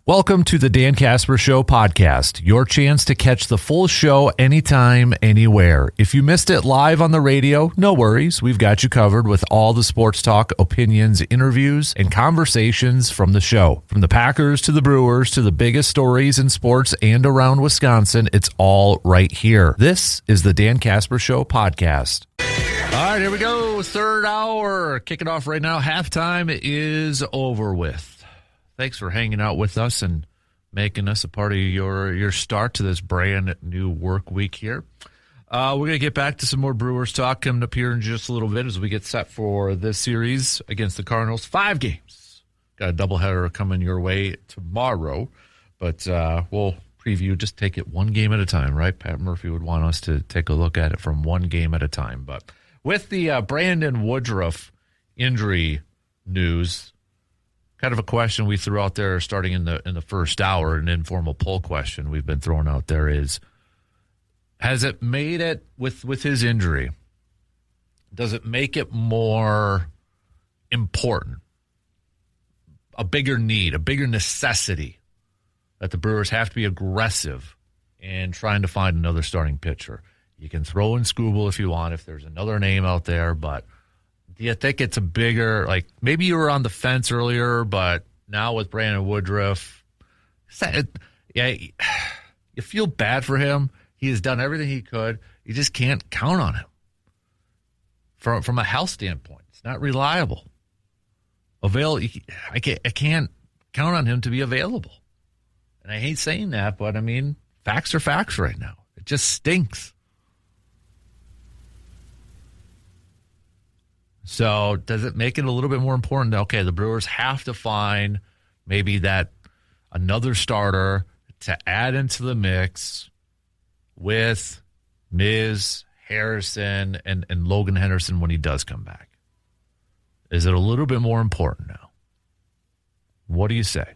Welcome to the Dan Casper Show podcast, your chance to catch the full show anytime, anywhere. If you missed it live on the radio, no worries. We've got you covered with all the sports talk, opinions, interviews, and conversations from the show. From the Packers to the Brewers to the biggest stories in sports and around Wisconsin, it's all right here. This is the Dan Casper Show podcast. All right, here we go. Third hour. Kicking off right now. Halftime is over with. Thanks for hanging out with us and making us a part of your start to this brand new work week here. We're going to get back to some more Brewers talk coming up here in just a little bit as we get set for this series against the Cardinals. 5 games. Got a doubleheader coming your way tomorrow, but we'll preview, just take it one game at a time, right? Pat Murphy would want us to take a look at it from one game at a time. But with the Brandon Woodruff injury news, kind of a question we threw out there starting in the first hour, an informal poll question we've been throwing out there is, has it made it with his injury, does it make it more important, a bigger need, a bigger necessity that the Brewers have to be aggressive in trying to find another starting pitcher? You can throw in Skubal if you want, if there's another name out there, but do you think it's a bigger, like maybe you were on the fence earlier, but now with Brandon Woodruff, yeah, you feel bad for him. He has done everything he could. You just can't count on him. From a health standpoint, it's not reliable. I can't count on him to be available. And I hate saying that, but I mean, facts are facts right now. It just stinks. So does it make it a little bit more important? Okay, the Brewers have to find maybe that another starter to add into the mix with Miz, Harrison, and Logan Henderson when he does come back. Is it a little bit more important now? What do you say?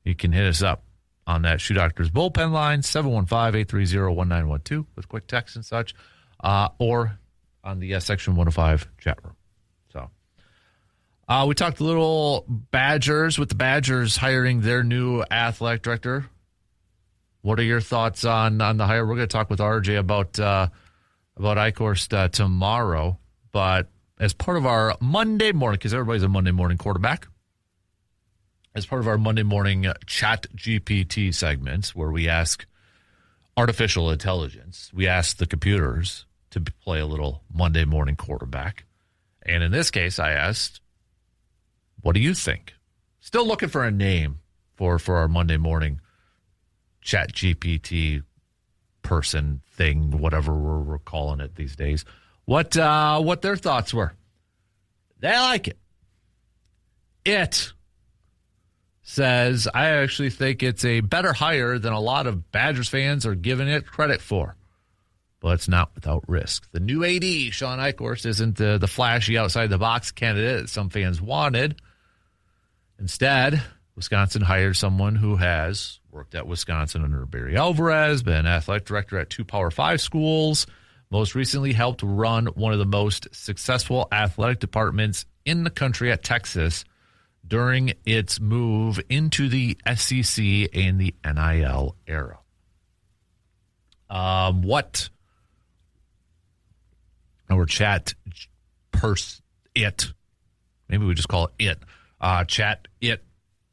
You can hit us up on that Shoe Doctors bullpen line, 715-830-1912 with quick text and such, or on the Section 105 chat room. So we talked a little Badgers, with the Badgers hiring their new athletic director. What are your thoughts on the hire? We're going to talk with RJ about Eichhorst tomorrow, but as part of our Monday morning, because everybody's a Monday morning quarterback, as part of our Monday morning Chat GPT segments where we ask artificial intelligence, we ask the computers to play a little Monday morning quarterback. And in this case, I asked, what do you think? Still looking for a name for our Monday morning Chat GPT person thing, whatever we're calling it these days. What their thoughts were. They like it. It says, I actually think it's a better hire than a lot of Badgers fans are giving it credit for. But it's not without risk. The new AD, Sean Eichhorst, isn't the flashy outside-the-box candidate that some fans wanted. Instead, Wisconsin hired someone who has worked at Wisconsin under Barry Alvarez, been athletic director at 2 Power 5 schools, most recently helped run one of the most successful athletic departments in the country at Texas during its move into the SEC and the NIL era. Our chat maybe we just call it chat it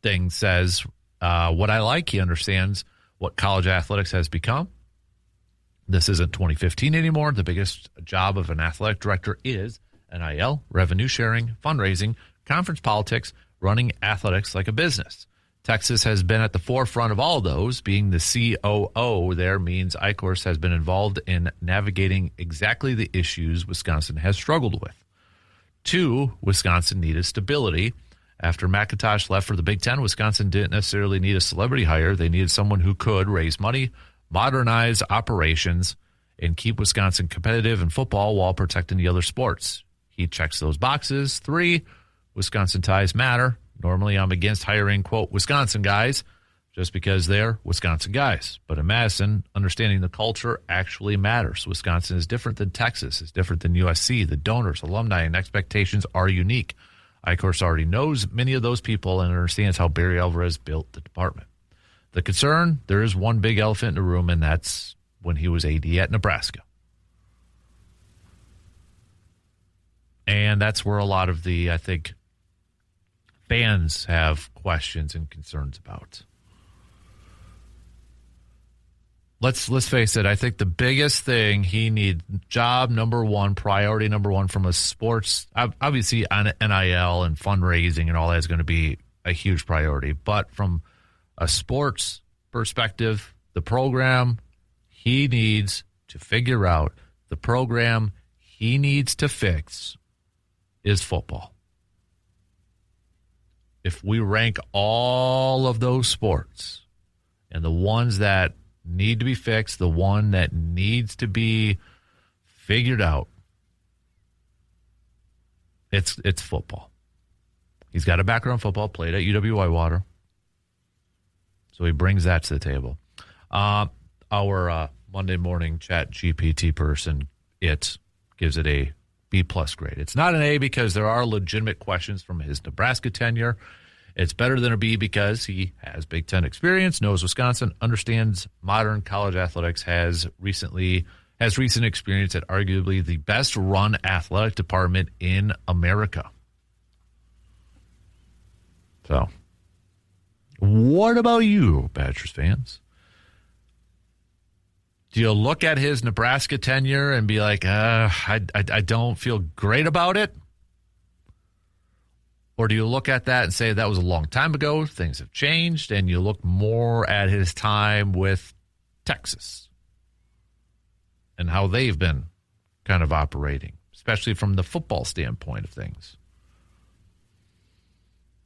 thing says, what I like, he understands what college athletics has become. This isn't 2015 anymore. The biggest job of an athletic director is NIL, revenue sharing, fundraising, conference politics, running athletics like a business. Texas has been at the forefront of all those. Being the COO there means Eichhorst has been involved in navigating exactly the issues Wisconsin has struggled with. 2, Wisconsin needed stability. After McIntosh left for the Big Ten, Wisconsin didn't necessarily need a celebrity hire. They needed someone who could raise money, modernize operations, and keep Wisconsin competitive in football while protecting the other sports. He checks those boxes. 3, Wisconsin ties matter. Normally, I'm against hiring, quote, Wisconsin guys just because they're Wisconsin guys. But in Madison, understanding the culture actually matters. Wisconsin is different than Texas. It's different than USC. The donors, alumni, and expectations are unique. I, of course, already knows many of those people and understands how Barry Alvarez built the department. The concern, there is one big elephant in the room, and that's when he was AD at Nebraska. And that's where a lot of the, I think, fans have questions and concerns about. Let's face it. I think the biggest thing he needs, job number one, priority number one from a sports, obviously on NIL and fundraising and all that is going to be a huge priority. But from a sports perspective, the program he needs to figure out, the program he needs to fix is football. If we rank all of those sports and the ones that need to be fixed, the one that needs to be figured out, it's football. He's got a background in football, played at UW-Whitewater, so he brings that to the table. Our Monday morning chat GPT person, it gives it a B-plus grade. It's not an A because there are legitimate questions from his Nebraska tenure. It's better than a B because he has Big Ten experience, knows Wisconsin, understands modern college athletics, has recent experience at arguably the best run athletic department in America. So, what about you, Badgers fans? Do you look at his Nebraska tenure and be like, I don't feel great about it? Or do you look at that and say that was a long time ago, things have changed, and you look more at his time with Texas and how they've been kind of operating, especially from the football standpoint of things?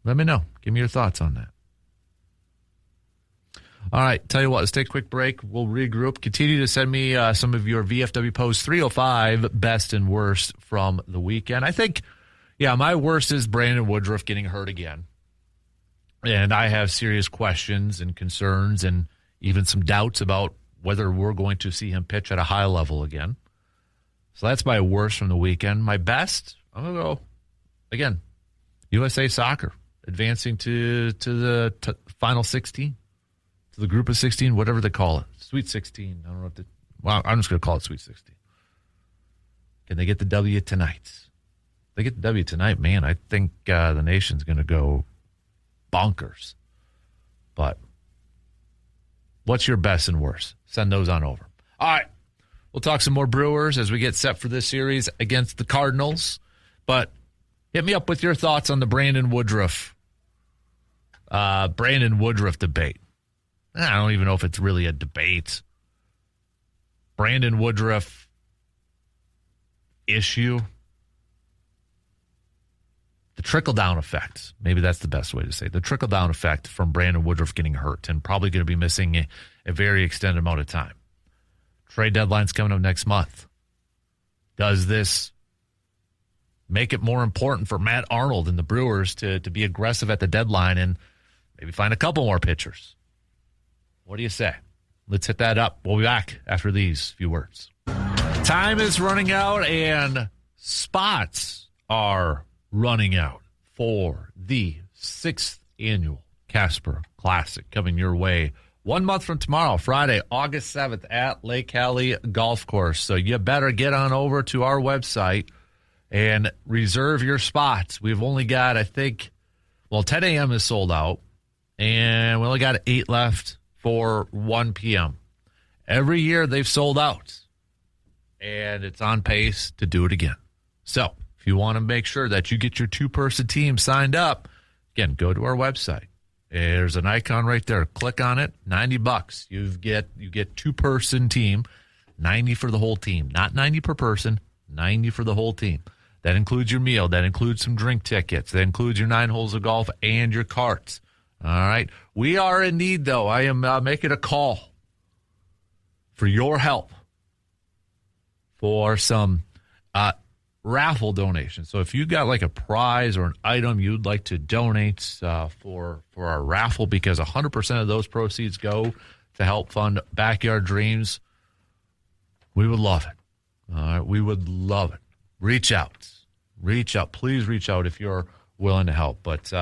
Let me know. Give me your thoughts on that. All right, tell you what, let's take a quick break. We'll regroup. Continue to send me some of your VFW Post 305 best and worst from the weekend. I think, my worst is Brandon Woodruff getting hurt again. And I have serious questions and concerns and even some doubts about whether we're going to see him pitch at a high level again. So that's my worst from the weekend. My best, I'm going to go, again, USA Soccer, advancing to the final 16. The group of 16, whatever they call it. Sweet 16. I don't know what I'm just going to call it Sweet 16. Can they get the W tonight? If they get the W tonight, man, I think the nation's going to go bonkers. But what's your best and worst? Send those on over. All right. We'll talk some more Brewers as we get set for this series against the Cardinals. But hit me up with your thoughts on the Brandon Woodruff debate. I don't even know if it's really a debate. Brandon Woodruff issue. The trickle-down effect. Maybe that's the best way to say it. The trickle-down effect from Brandon Woodruff getting hurt and probably going to be missing a very extended amount of time. Trade deadline's coming up next month. Does this make it more important for Matt Arnold and the Brewers to be aggressive at the deadline and maybe find a couple more pitchers? What do you say? Let's hit that up. We'll be back after these few words. Time is running out and spots are running out for the 6th annual Casper Classic coming your way 1 month from tomorrow, Friday, August 7th at Lake Hallie Golf Course. So you better get on over to our website and reserve your spots. We've only got, 10 a.m. is sold out, and we only got 8 left for 1 p.m. Every year they've sold out, and it's on pace to do it again. So if you want to make sure that you get your 2-person team signed up, again, go to our website. There's an icon right there. Click on it. $90. You get 2-person team, $90 for the whole team. Not $90 per person, $90 for the whole team. That includes your meal. That includes some drink tickets. That includes your 9 holes of golf and your carts. All right. We are in need, though. I am making a call for your help for some raffle donations. So if you got like a prize or an item you'd like to donate for our raffle, because 100% of those proceeds go to help fund Backyard Dreams, we would love it. All right. We would love it. Reach out. Please reach out if you're willing to help. But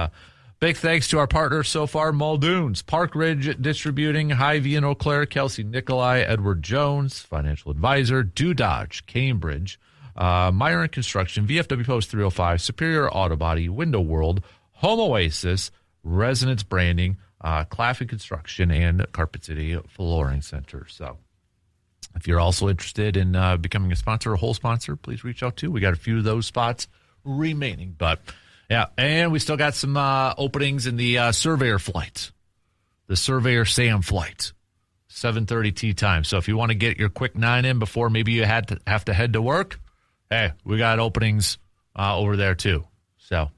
big thanks to our partners so far, Muldoon's, Park Ridge Distributing, Hy-Vee and Eau Claire, Kelsey Nikolai, Edward Jones, Financial Advisor, Do Dodge, Cambridge, Myron Construction, VFW Post 305, Superior Auto Body, Window World, Home Oasis, Resonance Branding, Claffey Construction, and Carpet City Flooring Center. So if you're also interested in becoming a sponsor, a whole sponsor, please reach out too. We got a few of those spots remaining. But, yeah, and we still got some openings in the Surveyor flight, the Surveyor Sam flight, 7:30 tee time. So if you want to get your quick 9 in before maybe you have to head to work, hey, we got openings over there too. So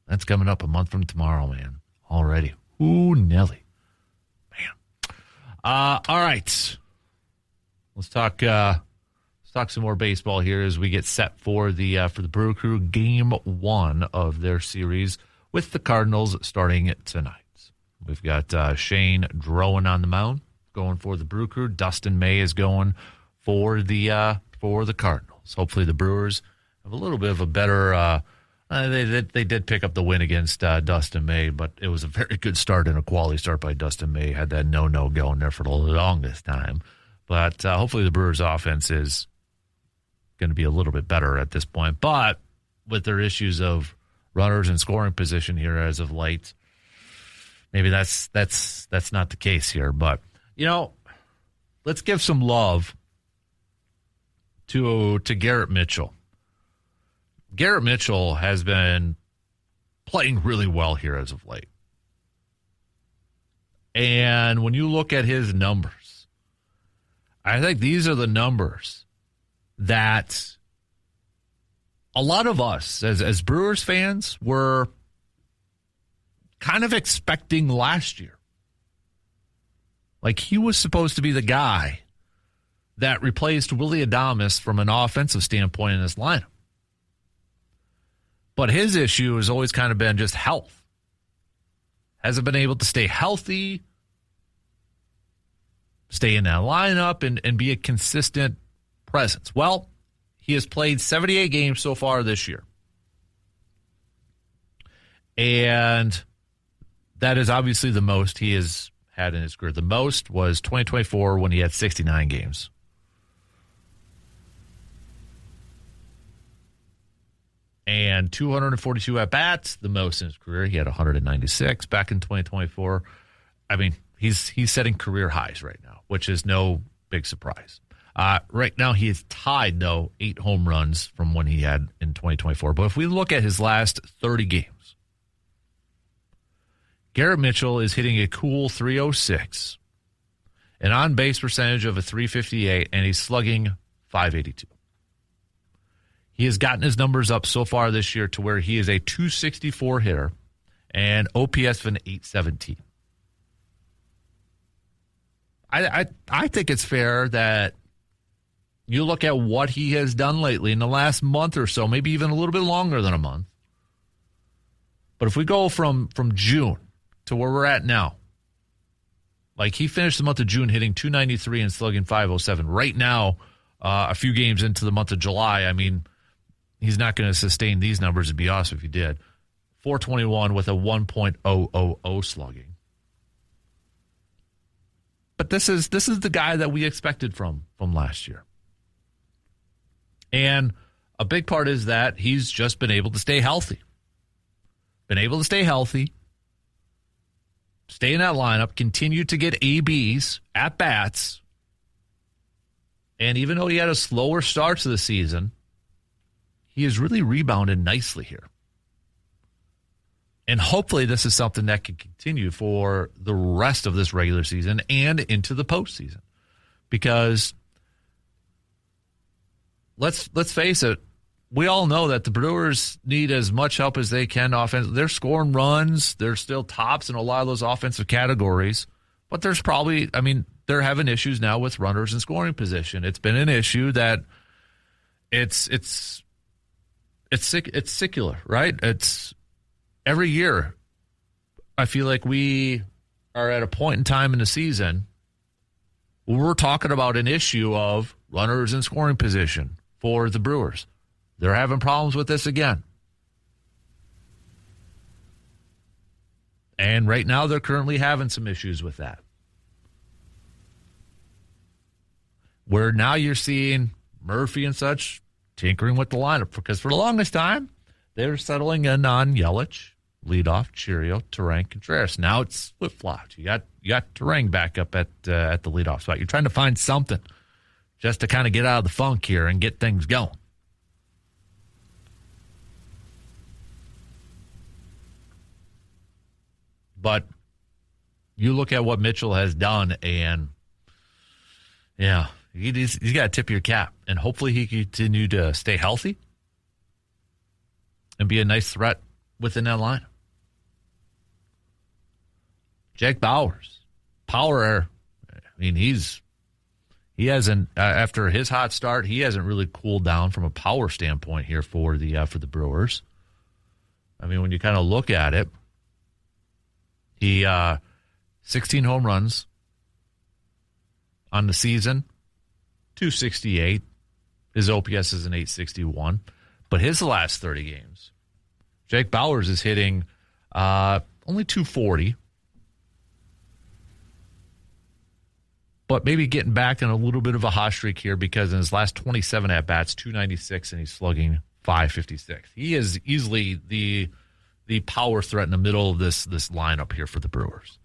that's coming up a month from tomorrow, man. Already. Ooh, Nelly. Man. All right. Let's talk some more baseball here as we get set for the Brew Crew game 1 of their series with the Cardinals starting tonight. We've got Shane Drowan on the mound going for the Brew Crew. Dustin May is going for the Cardinals. Hopefully the Brewers have a little bit of a better they did pick up the win against Dustin May, but it was a very good start and a quality start by Dustin May. Had that no going there for the longest time. But hopefully the Brewers' offense is going to be a little bit better at this point. But with their issues of runners in scoring position here as of late, maybe that's not the case here. But, let's give some love to Garrett Mitchell. Garrett Mitchell has been playing really well here as of late. And when you look at his numbers, I think these are the numbers that a lot of us as Brewers fans were kind of expecting last year. Like he was supposed to be the guy that replaced Willy Adames from an offensive standpoint in this lineup. But his issue has always kind of been just health. Hasn't been able to stay healthy, stay in that lineup, and be a consistent presence. Well, he has played 78 games so far this year. And that is obviously the most he has had in his career. The most was 2024 when he had 69 games. And 242 at-bats, the most in his career. He had 196 back in 2024. I mean, he's setting career highs right now, which is no big surprise. Right now, he is tied, though, 8 home runs from when he had in 2024. But if we look at his last 30 games, Garrett Mitchell is hitting a cool 306, an on-base percentage of a 358, and he's slugging 582. He has gotten his numbers up so far this year to where he is a 264 hitter and OPS of an 817. I think it's fair that you look at what he has done lately in the last month or so, maybe even a little bit longer than a month. But if we go from June to where we're at now, like he finished the month of June hitting 293 and slugging 507. Right now, a few games into the month of July, I mean, he's not going to sustain these numbers. It'd be awesome if he did. 421 with a 1.000 slugging. But this is the guy that we expected from last year. And a big part is that he's just been able to stay healthy. Been able to stay healthy, stay in that lineup, continue to get ABs, at-bats. And even though he had a slower start to the season, he has really rebounded nicely here. And hopefully this is something that can continue for the rest of this regular season and into the postseason. Because let's face it, we all know that the Brewers need as much help as they can offensively. They're scoring runs. They're still tops in a lot of those offensive categories. But there's probably, they're having issues now with runners in scoring position. It's been an issue that it's secular, right? It's every year. I feel like we are at a point in time in the season where we're talking about an issue of runners in scoring position for the Brewers. They're having problems with this again. And right now they're currently having some issues with that. Where now you're seeing Murphy and such tinkering with the lineup, because for the longest time, they were settling in on Yelich, leadoff, Cheerio, Terang, Contreras. Now it's flip-flopped. You got Terang back up at the leadoff spot. You're trying to find something just to kind of get out of the funk here and get things going. But you look at what Mitchell has done, and yeah, he's got to tip your cap, and hopefully he can continue to stay healthy and be a nice threat within that line. Jake Bauers, power. I mean, he hasn't after his hot start, he hasn't really cooled down from a power standpoint here for the Brewers. I mean, when you kind of look at it, he 16 home runs on the season, 268. His OPS is an 861. But his last 30 games, Jake Bauers is hitting only 240. But maybe getting back in a little bit of a hot streak here, because in his last 27 at-bats, 296, and he's slugging 556. He is easily the power threat in the middle of this lineup here for the Brewers.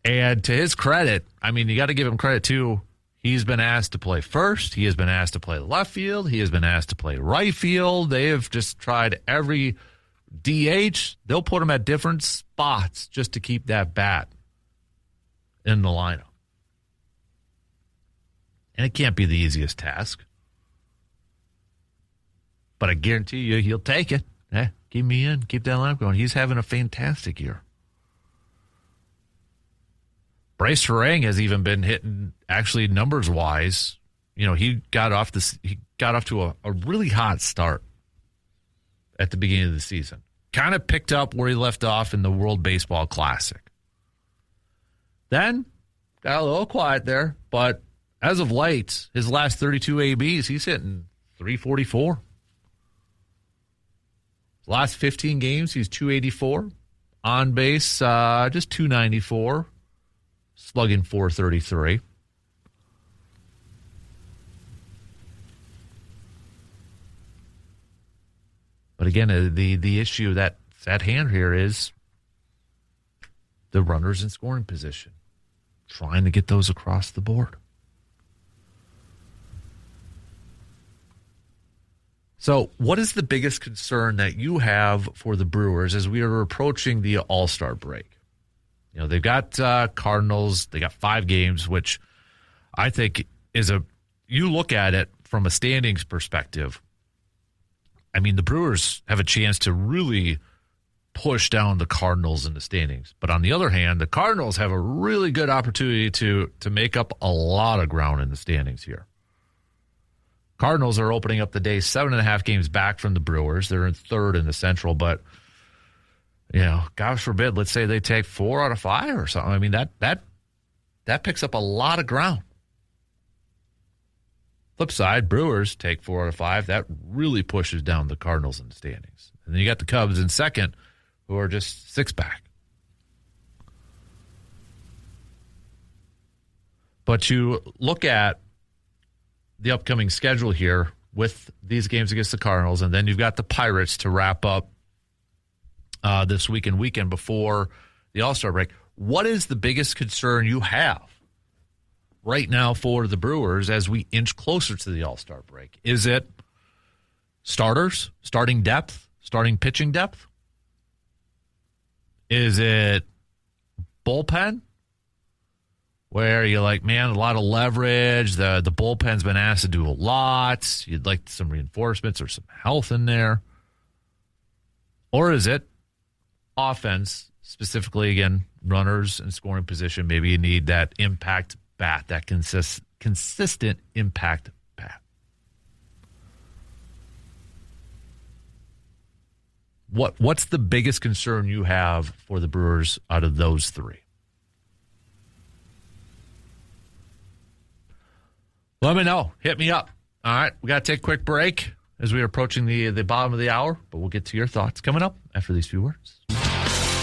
And to his credit, I mean, you got to give him credit too. He's been asked to play first. He has been asked to play left field. He has been asked to play right field. They have just tried every DH. They'll put him at different spots just to keep that bat in the lineup. And it can't be the easiest task. But I guarantee you he'll take it. Keep me in. Keep that lineup going. He's having a fantastic year. Bryce Terang has even been hitting, actually numbers-wise. You know, he got off to a really hot start at the beginning of the season. Kind of picked up where he left off in the World Baseball Classic. Then got a little quiet there, but as of late, his last 32 ABs, he's hitting 344. Last 15 games, he's 284. On base, just 294. Slugging 433. But again, the issue that's at hand here is the runners in scoring position. Trying to get those across the board. So what is the biggest concern that you have for the Brewers as we are approaching the All-Star break? You know, they've got Cardinals. They got 5 games, which I think you look at it from a standings perspective. I mean, the Brewers have a chance to really push down the Cardinals in the standings. But on the other hand, the Cardinals have a really good opportunity to make up a lot of ground in the standings here. Cardinals are opening up the day 7.5 games back from the Brewers. They're in third in the Central, but you know, gosh forbid, let's say they take 4 out of 5 or something. I mean, that picks up a lot of ground. Flip side, Brewers take 4 out of 5. That really pushes down the Cardinals in the standings. And then you got the Cubs in second, who are just 6 back. But you look at the upcoming schedule here with these games against the Cardinals, and then you've got the Pirates to wrap up this weekend before the All-Star break. What is the biggest concern you have right now for the Brewers as we inch closer to the All-Star break? Is it starters, starting depth, starting pitching depth? Is it bullpen? Where you're like, man, a lot of leverage. The bullpen's been asked to do a lot. You'd like some reinforcements or some health in there. Or is it offense, specifically, again, runners in scoring position? Maybe you need that impact bat, that consistent impact bat. What's the biggest concern you have for the Brewers out of those 3? Let me know. Hit me up. All right, we got to take a quick break. as we are approaching the bottom of the hour, but we'll get to your thoughts coming up after these few words.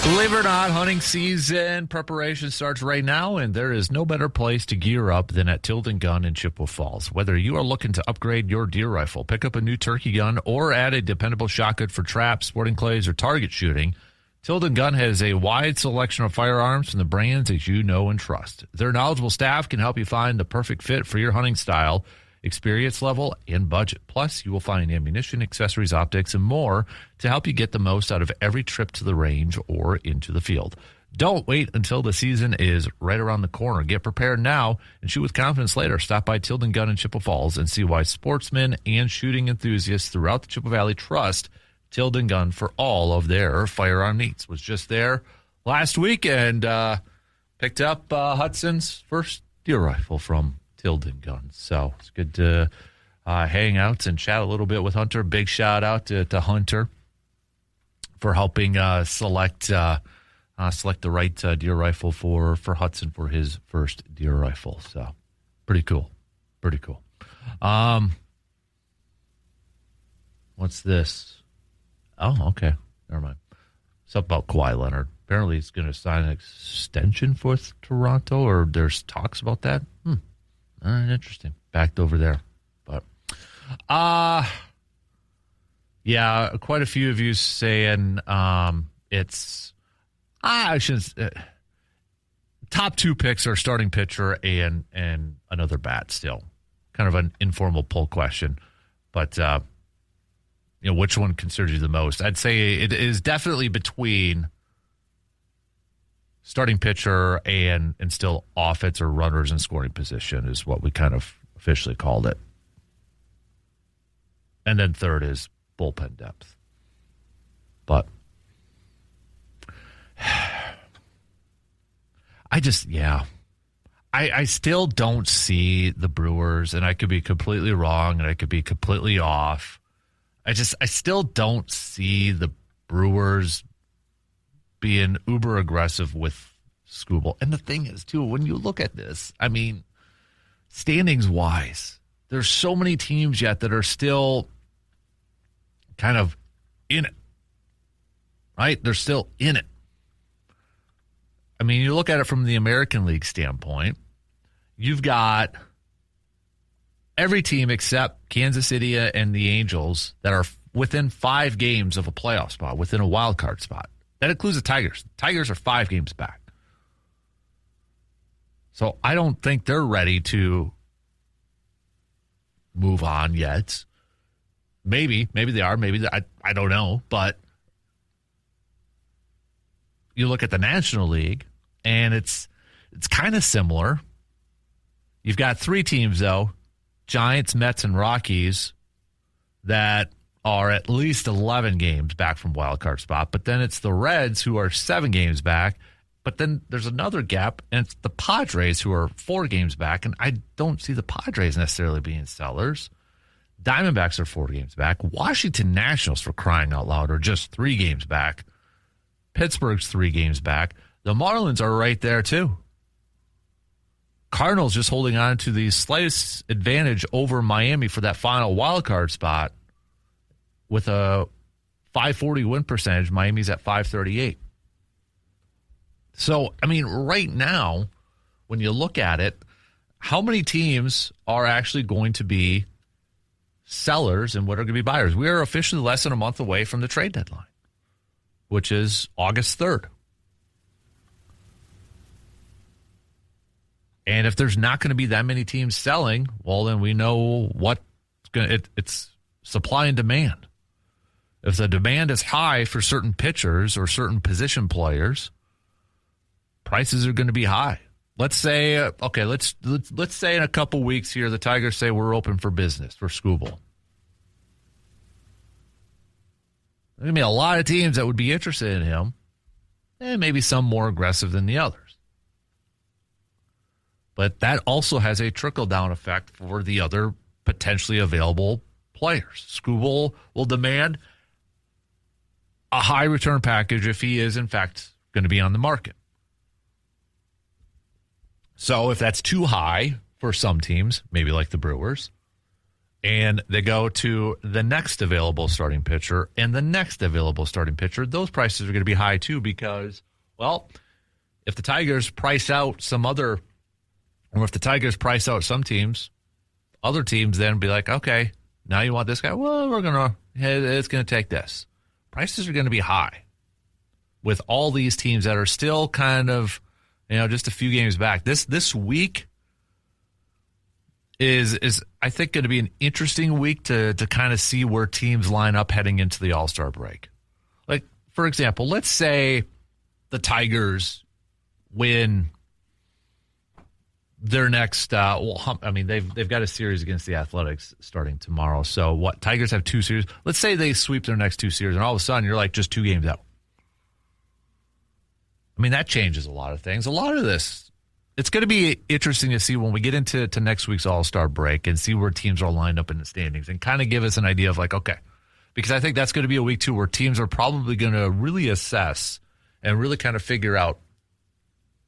Believe it or not, hunting season preparation starts right now, and there is no better place to gear up than at Tilden Gun in Chippewa Falls. Whether you are looking to upgrade your deer rifle, pick up a new turkey gun, or add a dependable shotgun for traps, sporting clays, or target shooting, Tilden Gun has a wide selection of firearms from the brands that you know and trust. Their knowledgeable staff can help you find the perfect fit for your hunting style, experience level, and budget. Plus, you will find ammunition, accessories, optics, and more to help you get the most out of every trip to the range or into the field. Don't wait until the season is right around the corner. Get prepared now and shoot with confidence later. Stop by Tilden Gun in Chippewa Falls and see why sportsmen and shooting enthusiasts throughout the Chippewa Valley trust Tilden Gun for all of their firearm needs. Was just there last week and picked up Hudson's first deer rifle from Tilden Gun. So it's good to hang out and chat a little bit with Hunter. Big shout out to Hunter for helping select the right deer rifle for Hudson for his first deer rifle. So pretty cool. What's this? Oh, okay. Never mind. Something about Kawhi Leonard. Apparently he's going to sign an extension for Toronto, or there's talks about that. Interesting. Backed over there. But, yeah, quite a few of you saying it's, I shouldn't, top two picks are starting pitcher and another bat still. Kind of an informal poll question. But, which one considers you the most? I'd say it is definitely between starting pitcher and still offense or runners in scoring position is what we kind of officially called it. And then third is bullpen depth. But I still don't see the Brewers, and I could be completely wrong and I could be completely off. I still don't see the Brewers being uber aggressive with Skubal. And the thing is, too, when you look at this, I mean, standings-wise, there's so many teams yet that are still kind of in it, right? They're still in it. I mean, you look at it from the American League standpoint, you've got every team except Kansas City and the Angels that are within 5 games of a playoff spot, within a wild card spot. That includes the Tigers. The Tigers are 5 games back. So I don't think they're ready to move on yet. Maybe they are. Maybe I don't know. But you look at the National League, and it's kind of similar. You've got 3 teams, though, Giants, Mets, and Rockies, that are at least 11 games back from wild card spot. But then it's the Reds who are 7 games back. But then there's another gap, and it's the Padres who are 4 games back. And I don't see the Padres necessarily being sellers. Diamondbacks are 4 games back. Washington Nationals, for crying out loud, are just 3 games back. Pittsburgh's 3 games back. The Marlins are right there, too. Cardinals just holding on to the slightest advantage over Miami for that final wild card spot with a 540 win percentage. Miami's at 538. So, I mean, right now, when you look at it, how many teams are actually going to be sellers and what are going to be buyers? We are officially less than a month away from the trade deadline, which is August 3rd. And if there's not going to be that many teams selling, well, then we know what it's supply and demand. If the demand is high for certain pitchers or certain position players, prices are going to be high. Let's say, let's say in a couple weeks here, the Tigers say we're open for business for Skubal. There's going to be a lot of teams that would be interested in him, and maybe some more aggressive than the others. But that also has a trickle-down effect for the other potentially available players. Skubal will demand a high return package if he is, in fact, going to be on the market. So if that's too high for some teams, maybe like the Brewers, and they go to the next available starting pitcher and the next available starting pitcher, those prices are going to be high too because, well, if the Tigers price out some other, or if the Tigers price out some teams, other teams then be like, okay, now you want this guy? Well, it's going to take this. Prices are going to be high with all these teams that are still kind of, just a few games back. This week is I think going to be an interesting week to kind of see where teams line up heading into the All-Star break. Like, for example, let's say the Tigers win their next they've got a series against the Athletics starting tomorrow. So what, Tigers have 2 series. Let's say they sweep their next 2 series and all of a sudden you're like just 2 games out. I mean, that changes a lot of things. A lot of this, it's going to be interesting to see when we get into next week's All-Star break and see where teams are lined up in the standings and kind of give us an idea of like, okay, because I think that's going to be a week too where teams are probably going to really assess and really kind of figure out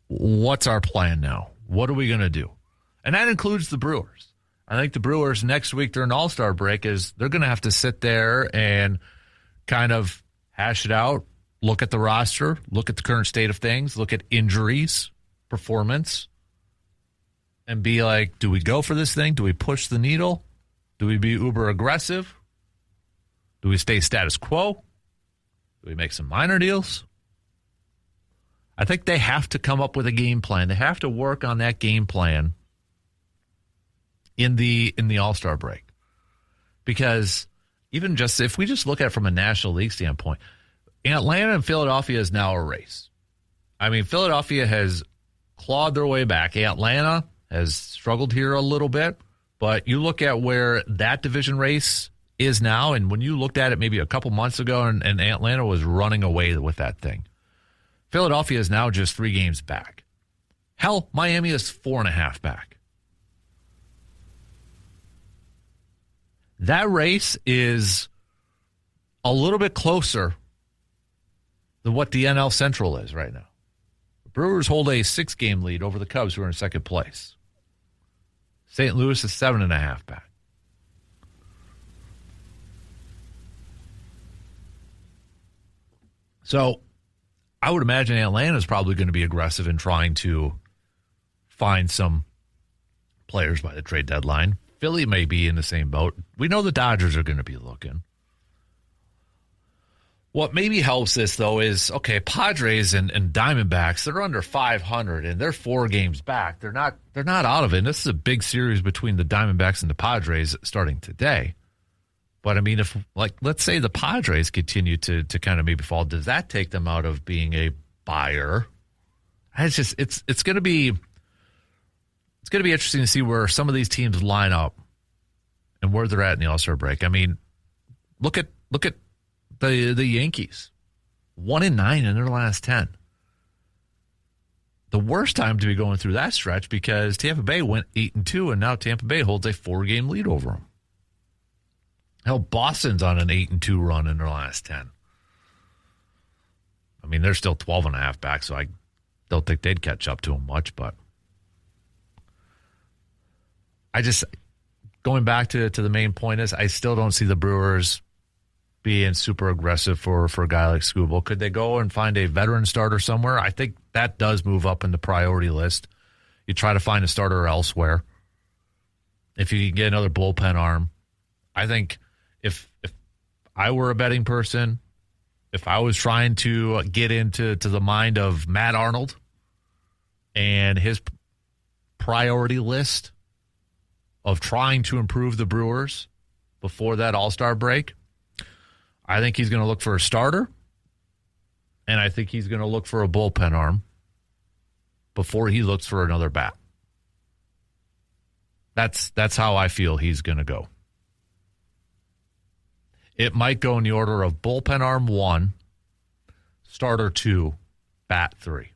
what's our plan now. What are we going to do? And that includes the Brewers. I think the Brewers next week during All-Star break is they're going to have to sit there and kind of hash it out, look at the roster, look at the current state of things, look at injuries, performance, and be like, do we go for this thing? Do we push the needle? Do we be uber aggressive? Do we stay status quo? Do we make some minor deals? I think they have to come up with a game plan. They have to work on that game plan in the All-Star break. Because even just if we just look at it from a National League standpoint, Atlanta and Philadelphia is now a race. I mean, Philadelphia has clawed their way back. Atlanta has struggled here a little bit, but you look at where that division race is now, and when you looked at it maybe a couple months ago, and Atlanta was running away with that thing. Philadelphia is now just 3 games back. Hell, Miami is 4.5 back. That race is a little bit closer than what the NL Central is right now. The Brewers hold a 6-game lead over the Cubs, who are in second place. St. Louis is 7.5 back. So I would imagine Atlanta is probably going to be aggressive in trying to find some players by the trade deadline. Philly may be in the same boat. We know the Dodgers are going to be looking. What maybe helps this, though, is, okay, Padres and Diamondbacks, they're under 500, and they're 4 games back. They're not out of it. And this is a big series between the Diamondbacks and the Padres starting today. But, I mean, if, like, let's say the Padres continue to kind of maybe fall, does that take them out of being a buyer? It's just, it's going to be interesting to see where some of these teams line up and where they're at in the All-Star break. I mean, look at the Yankees, 1-9 in their last 10. The worst time to be going through that stretch because Tampa Bay went 8-2, and now Tampa Bay holds a 4-game lead over them. Hell, Boston's on an 8-2 run in their last 10. I mean, they're still 12.5 back, so I don't think they'd catch up to them much, but going back to the main point is I still don't see the Brewers being super aggressive for a guy like Skubal. Could they go and find a veteran starter somewhere? I think that does move up in the priority list. You try to find a starter elsewhere. If you can get another bullpen arm, I think if I were a betting person, if I was trying to get into the mind of Matt Arnold and his priority list of trying to improve the Brewers before that All-Star break, I think he's going to look for a starter, and I think he's going to look for a bullpen arm before he looks for another bat. That's how I feel he's going to go. It might go in the order of bullpen arm 1, starter 2, bat 3.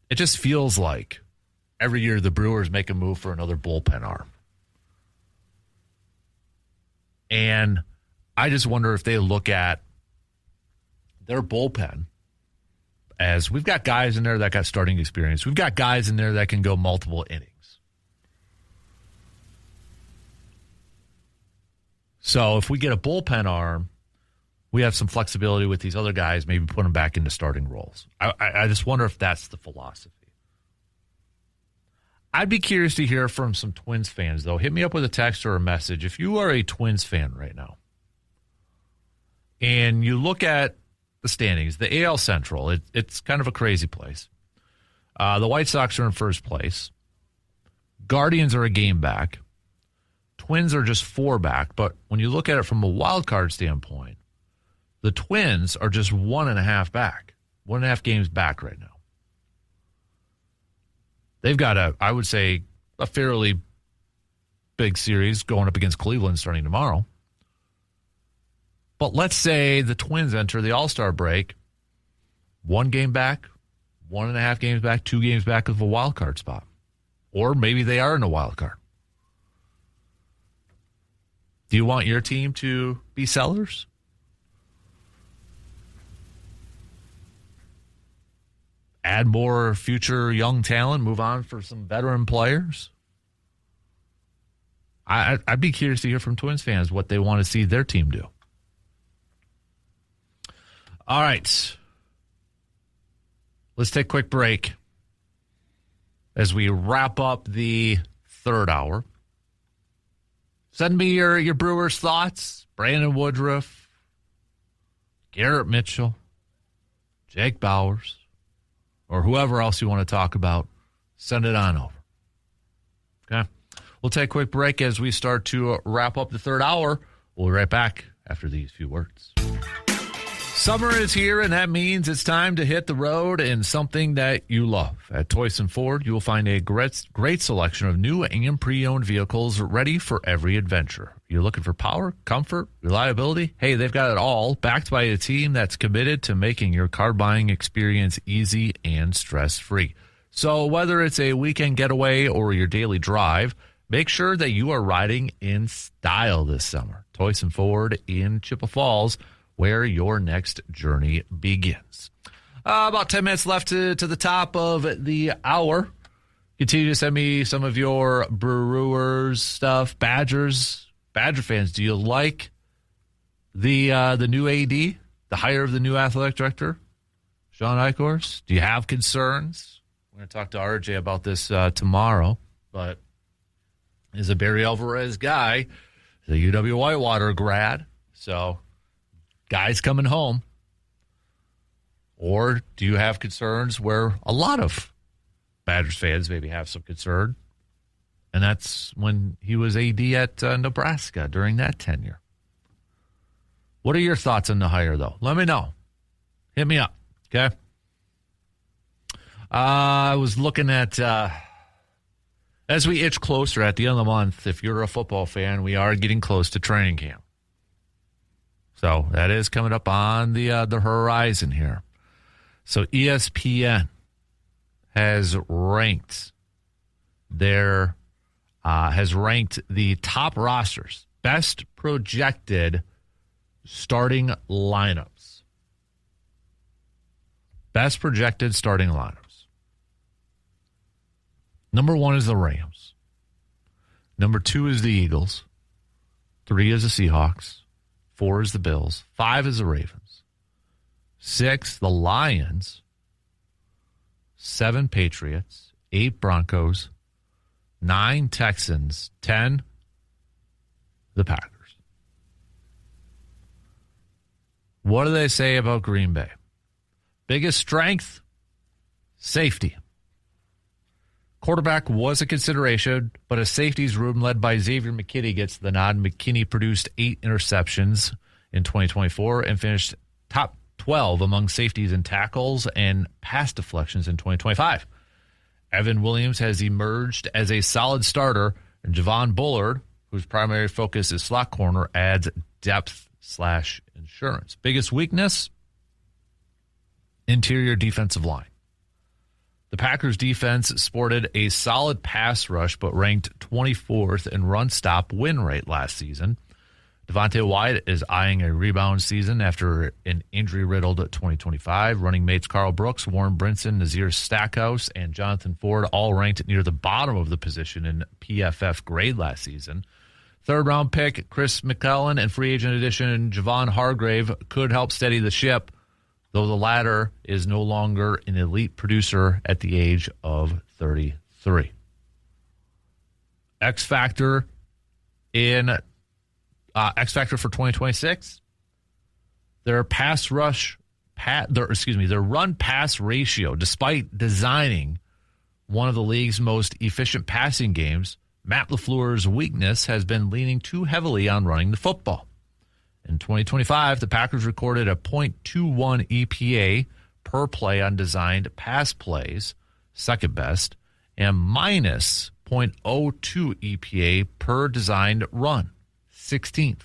It just feels like every year the Brewers make a move for another bullpen arm. And I just wonder if they look at their bullpen as we've got guys in there that got starting experience. We've got guys in there that can go multiple innings. So if we get a bullpen arm, we have some flexibility with these other guys, maybe put them back into starting roles. I just wonder if that's the philosophy. I'd be curious to hear from some Twins fans, though. Hit me up with a text or a message. If you are a Twins fan right now and you look at the standings, the AL Central, it's kind of a crazy place. The White Sox are in first place. Guardians are a game back. Twins are just 4 back. But when you look at it from a wild card standpoint, the Twins are just 1.5 back. 1.5 games back right now. They've got I would say, a fairly big series going up against Cleveland starting tomorrow. But let's say the Twins enter the All-Star break 1 game back, 1.5 games back, 2 games back of a wild card spot. Or maybe they are in a wild card. Do you want your team to be sellers? Add more future young talent, move on for some veteran players? I'd be curious to hear from Twins fans what they want to see their team do. All right. Let's take a quick break as we wrap up the third hour. Send me your Brewers thoughts. Brandon Woodruff, Garrett Mitchell, Jake Bowers, or whoever else you want to talk about. Send it on over. Okay. We'll take a quick break as we start to wrap up the third hour. We'll be right back after these few words. Summer is here, and that means it's time to hit the road in something that you love. At Toyson Ford, you will find a great selection of new and pre-owned vehicles ready for every adventure. You're looking for power, comfort, reliability? Hey, they've got it all, backed by a team that's committed to making your car buying experience easy and stress-free. So whether it's a weekend getaway or your daily drive, make sure that you are riding in style this summer. Toyson Ford in Chippewa Falls, where your next journey begins. About 10 minutes left to the top of the hour. Continue to send me some of your Brewers stuff. Badger fans, do you like the new AD, the hire of the new athletic director, Sean Eichhorst? Do you have concerns? We're going to talk to RJ about this tomorrow, but is a Barry Alvarez guy, the UW Whitewater grad, so guys coming home. Or do you have concerns where a lot of Badgers fans maybe have some concern? And that's when he was AD at Nebraska during that tenure. What are your thoughts on the hire, though? Let me know. Hit me up, okay? I was looking at, as we itch closer at the end of the month, if you're a football fan, we are getting close to training camp. So that is coming up on the horizon here. So ESPN has ranked the top rosters, best projected starting lineups. Best projected starting lineups. Number 1 is the Rams. Number 2 is the Eagles. 3 is the Seahawks. 4 is the Bills. 5 is the Ravens. 6, the Lions. 7, Patriots. 8, Broncos. 9, Texans. 10, the Packers. What do they say about Green Bay? Biggest strength? Safety. Quarterback was a consideration, but a safeties room led by Xavier McKinney gets the nod. McKinney produced 8 interceptions in 2024 and finished top 12 among safeties in tackles and pass deflections in 2025. Evan Williams has emerged as a solid starter, and Javon Bullard, whose primary focus is slot corner, adds depth/insurance. Biggest weakness? Interior defensive line. The Packers defense sported a solid pass rush, but ranked 24th in run stop win rate last season. Devontae Wyatt is eyeing a rebound season after an injury-riddled 2025. Running mates Carl Brooks, Warren Brinson, Nazir Stackhouse, and Jonathan Ford all ranked near the bottom of the position in PFF grade last season. Third-round pick Chris McClellan and free agent addition Javon Hargrave could help steady the ship, though the latter is no longer an elite producer at the age of 33. X factor for 2026. Their run-pass ratio, despite designing one of the league's most efficient passing games, Matt LaFleur's weakness has been leaning too heavily on running the football. In 2025, the Packers recorded a .21 EPA per play on designed pass plays, second best, and minus .02 EPA per designed run, 16th.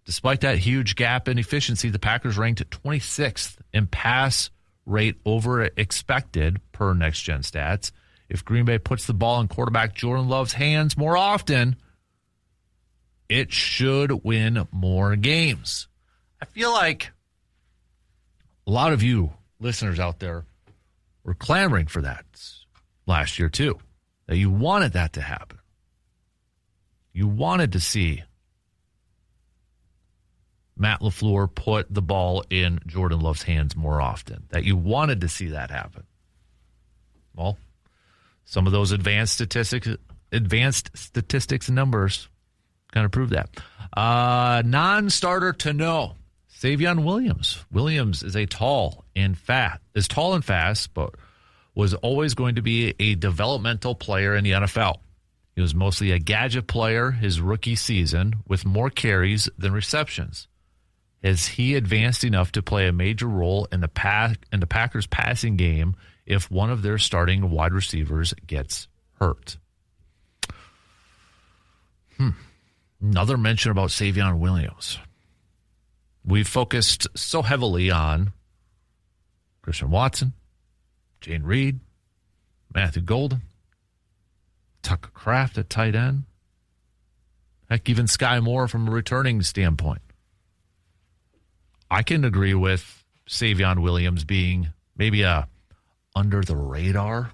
Despite that huge gap in efficiency, the Packers ranked 26th in pass rate over expected per Next Gen Stats. If Green Bay puts the ball in quarterback Jordan Love's hands more often, it should win more games. I feel like a lot of you listeners out there were clamoring for that last year too, that you wanted that to happen. You wanted to see Matt LaFleur put the ball in Jordan Love's hands more often, that you wanted to see that happen. Well, some of those advanced statistics and numbers kind of prove that. Non-starter to know, Savion Williams. Williams is tall and fast, but was always going to be a developmental player in the NFL. He was mostly a gadget player his rookie season with more carries than receptions. Has he advanced enough to play a major role in the Packers passing game if one of their starting wide receivers gets hurt? Another mention about Savion Williams. We've focused so heavily on Christian Watson, Jane Reed, Matthew Golden, Tucker Kraft at tight end. Heck, even Sky Moore from a returning standpoint. I can agree with Savion Williams being maybe a under-the-radar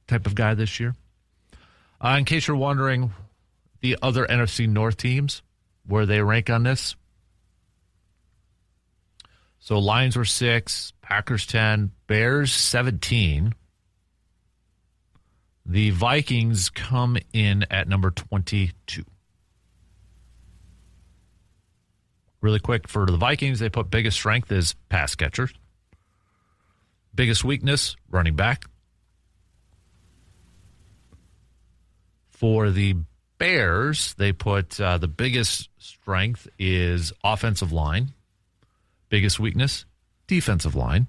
type of guy this year. In case you're wondering, the other NFC North teams, where they rank on this. So Lions were 6, Packers 10, Bears 17. The Vikings come in at number 22. Really quick for the Vikings, they put biggest strength as pass catchers. Biggest weakness, running back. For the Bears, they put the biggest strength is offensive line. Biggest weakness, defensive line.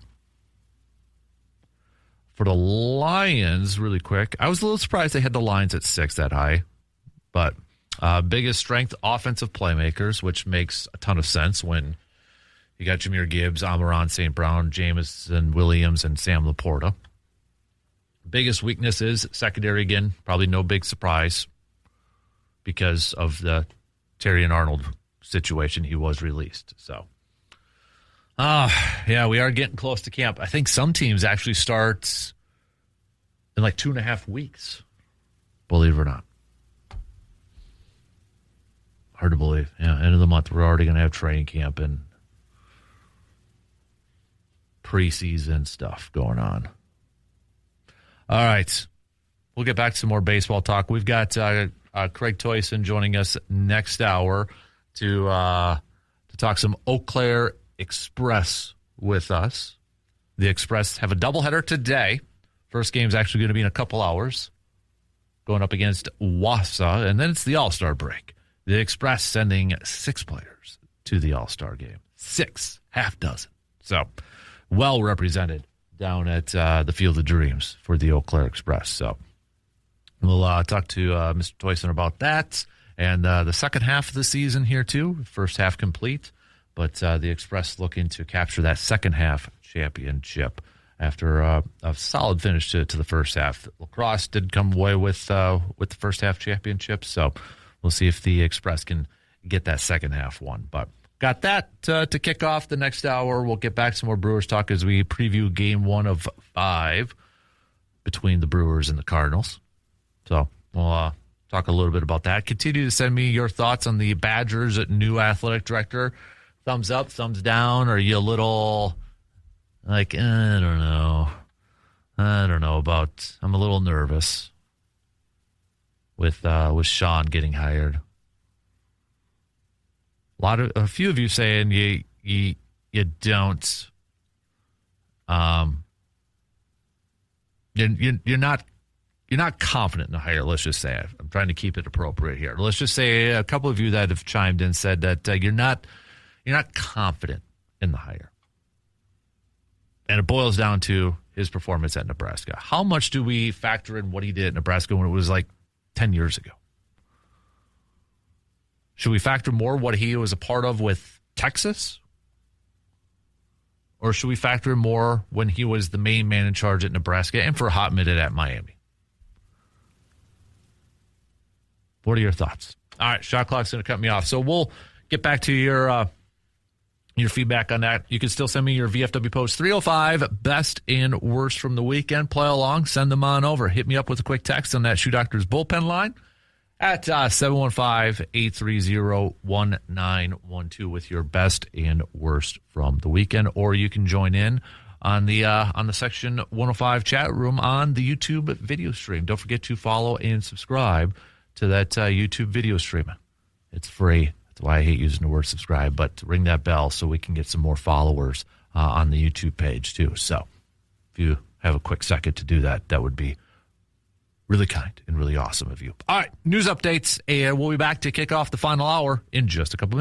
For the Lions, really quick, I was a little surprised they had the Lions at 6 that high, but biggest strength, offensive playmakers, which makes a ton of sense when you got Jahmyr Gibbs, Amon-Ra St. Brown, Jameson Williams, and Sam Laporta. Biggest weakness is secondary again. Probably no big surprise because of the Terry and Arnold situation. He was released. So, yeah, we are getting close to camp. I think some teams actually start in like 2.5 weeks, believe it or not. Hard to believe. Yeah, end of the month, we're already going to have training camp and preseason stuff going on. All right. We'll get back to some more baseball talk. We've got Craig Toyson joining us next hour to talk some Eau Claire Express with us. The Express have a doubleheader today. First game's actually going to be in a couple hours, going up against Wausau, and then it's the All-Star break. The Express sending 6 players to the All-Star game. 6, half dozen. So, well represented down at the Field of Dreams for the Eau Claire Express. So, we'll talk to Mr. Toyson about that and the second half of the season here, too. First half complete, but the Express looking to capture that second half championship after a solid finish to the first half. Lacrosse did come away with the first half championship, so we'll see if the Express can get that second half one. But got that to kick off the next hour. We'll get back to some more Brewers talk as we preview game 1 of 5 between the Brewers and the Cardinals. So we'll talk a little bit about that. Continue to send me your thoughts on the Badgers' new athletic director. Thumbs up, thumbs down. Are you a little like, I don't know. I'm a little nervous with Sean getting hired. A few of you saying you don't, you're not confident in the hire. Let's just say I'm trying to keep it appropriate here. Let's just say a couple of you that have chimed in said that you're not confident in the hire, and it boils down to his performance at Nebraska. How much do we factor in what he did at Nebraska when it was like 10 years ago? Should we factor more what he was a part of with Texas? Or should we factor in more when he was the main man in charge at Nebraska and for a hot minute at Miami? What are your thoughts? All right, shot clock's going to cut me off. So we'll get back to your feedback on that. You can still send me your VFW post 305 best and worst from the weekend. Play along, send them on over. Hit me up with a quick text on that Shoe Doctors bullpen line at 715-830-1912 with your best and worst from the weekend. Or you can join in on the Section 105 chat room on the YouTube video stream. Don't forget to follow and subscribe to that YouTube video stream. It's free. That's why I hate using the word subscribe, but ring that bell so we can get some more followers on the YouTube page too. So if you have a quick second to do that, that would be really kind and really awesome of you. All right, news updates, and we'll be back to kick off the final hour in just a couple minutes.